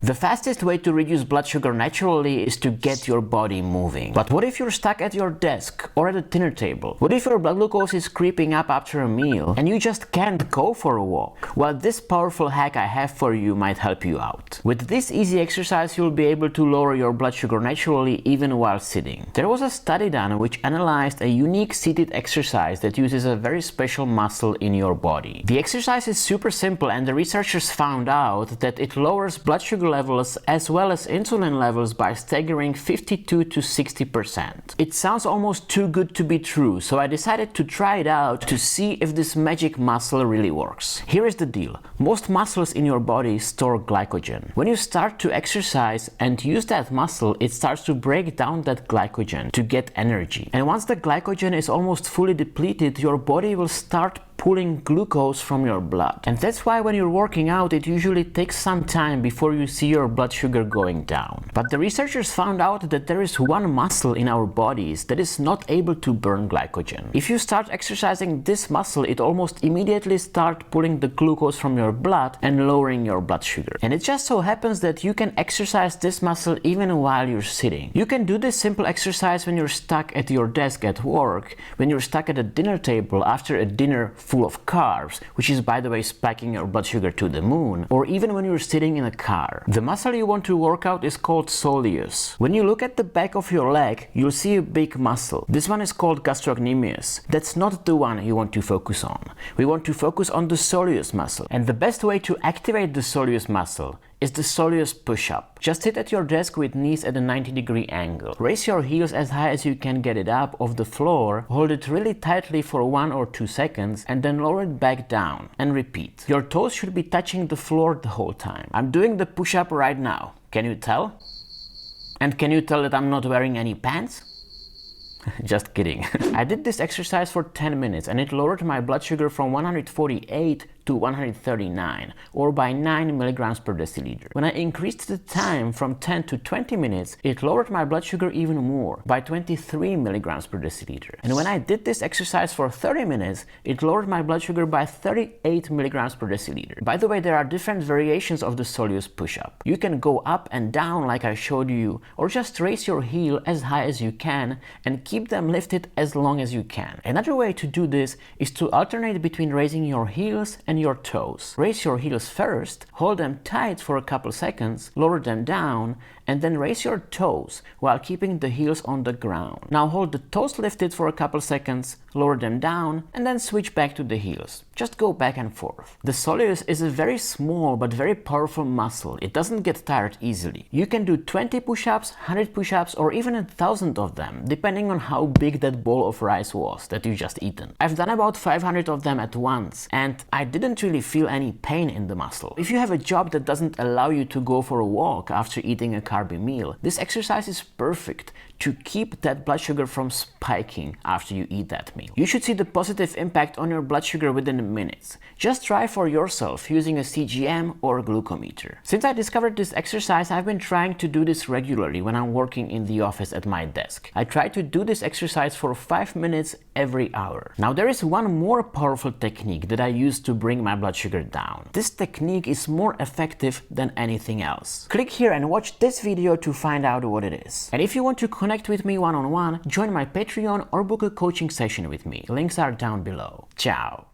The fastest way to reduce blood sugar naturally is to get your body moving. But what if you're stuck at your desk or at a dinner table? What if your blood glucose is creeping up after a meal and you just can't go for a walk? Well, this powerful hack I have for you might help you out. With this easy exercise, you'll be able to lower your blood sugar naturally even while sitting. There was a study done which analyzed a unique seated exercise that uses a very special muscle in your body. The exercise is super simple, and the researchers found out that it lowers blood sugar levels as well as insulin levels by staggering 52 to 60%. It sounds almost too good to be true, so I decided to try it out to see if this magic muscle really works. Here is the deal. Most muscles in your body store glycogen. When you start to exercise and use that muscle, it starts to break down that glycogen to get energy. And once the glycogen is almost fully depleted, your body will start pulling glucose from your blood. And that's why when you're working out, it usually takes some time before you see your blood sugar going down. But the researchers found out that there is one muscle in our bodies that is not able to burn glycogen. If you start exercising this muscle, it almost immediately starts pulling the glucose from your blood and lowering your blood sugar. And it just so happens that you can exercise this muscle even while you're sitting. You can do this simple exercise when you're stuck at your desk at work, when you're stuck at a dinner table after a dinner full of carbs, which is, by the way, spiking your blood sugar to the moon, or even when you're sitting in a car. The muscle you want to work out is called soleus. When you look at the back of your leg, you'll see a big muscle. This one is called gastrocnemius. That's not the one you want to focus on. We want to focus on the soleus muscle. And the best way to activate the soleus muscle is the soleus push-up. Just sit at your desk with knees at a 90-degree angle. Raise your heels as high as you can get it up off the floor, hold it really tightly for 1 or 2 seconds, and then lower it back down. And repeat. Your toes should be touching the floor the whole time. I'm doing the push-up right now. Can you tell? And can you tell that I'm not wearing any pants? Just kidding. I did this exercise for 10 minutes and it lowered my blood sugar from 148 to 139, or by 9 milligrams per deciliter. When I increased the time from 10 to 20 minutes, it lowered my blood sugar even more, by 23 milligrams per deciliter. And when I did this exercise for 30 minutes, it lowered my blood sugar by 38 milligrams per deciliter. By the way, there are different variations of the soleus push-up. You can go up and down like I showed you, or just raise your heel as high as you can and keep them lifted as long as you can. Another way to do this is to alternate between raising your heels and your toes. Raise your heels first, hold them tight for a couple seconds, lower them down, and then raise your toes while keeping the heels on the ground. Now hold the toes lifted for a couple seconds, lower them down, and then switch back to the heels. Just go back and forth. The soleus is a very small but very powerful muscle. It doesn't get tired easily. You can do 20 push-ups, 100 push-ups, or even 1,000 of them, depending on how big that bowl of rice was that you just eaten. I've done about 500 of them at once, and I didn't really feel any pain in the muscle. If you have a job that doesn't allow you to go for a walk after eating a carby meal, this exercise is perfect to keep that blood sugar from spiking after you eat that meal. You should see the positive impact on your blood sugar within minutes. Just try for yourself using a CGM or a glucometer. Since I discovered this exercise, I've been trying to do this regularly when I'm working in the office at my desk. I try to do this exercise for 5 minutes every hour. Now there is one more powerful technique that I use to bring my blood sugar down. This technique is more effective than anything else. Click here and watch this video to find out what it is. And if you want to connect with me one-on-one, join my Patreon or book a coaching session with me. Links are down below. Ciao!